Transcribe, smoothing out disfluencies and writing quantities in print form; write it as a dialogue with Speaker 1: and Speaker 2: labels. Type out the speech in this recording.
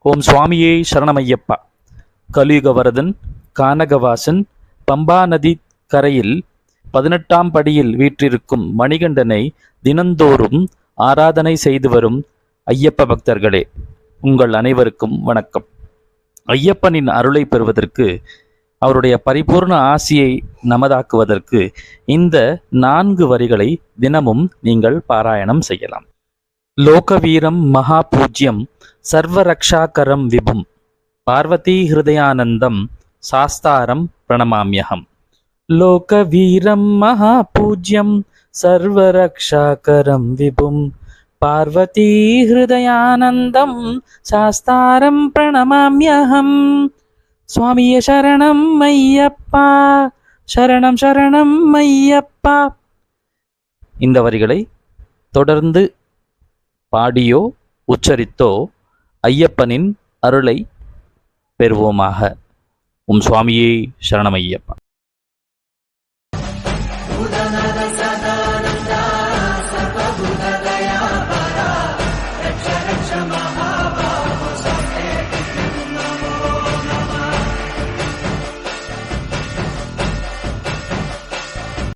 Speaker 1: ஓம் சுவாமியே சரணமையப்பா. கலியுக வரதன், கானகவாசன், பம்பா நதி கரையில் 18ஆம் படியில் வீற்றிருக்கும் மணிகண்டனை தினந்தோறும் ஆராதனை செய்து வரும் ஐயப்ப பக்தர்களே, உங்கள் அனைவருக்கும் வணக்கம். ஐயப்பனின் அருளை பெறுவதற்கு, அவருடைய பரிபூர்ண ஆசியை நமதாக்குவதற்கு இந்த 4 வரிகளை தினமும் நீங்கள் பாராயணம் செய்யலாம். லோகவீரம் மகாபூஜ்யம் சர்வரக்ஷாகரம் விபும் பார்வதி ஹிருதயானந்தம் சாஸ்தாரம் பிரணமாம்யகம். லோகவீரம் மகாபூஜ்யம் சர்வரக்ஷாகரம் விபும் பார்வதி ஹிருதயானந்தம் சாஸ்தாரம் பிரணமாம்யகம். சுவாமியே சரணம் ஐயப்பா, சரணம் சரணம் ஐயப்பா. இந்த வரிகளை தொடர்ந்து பாடியோ உச்சரித்தோ ஐயப்பனின் அருளை பெறுவோமாக. சுவாமியே சரணம் ஐயப்பா.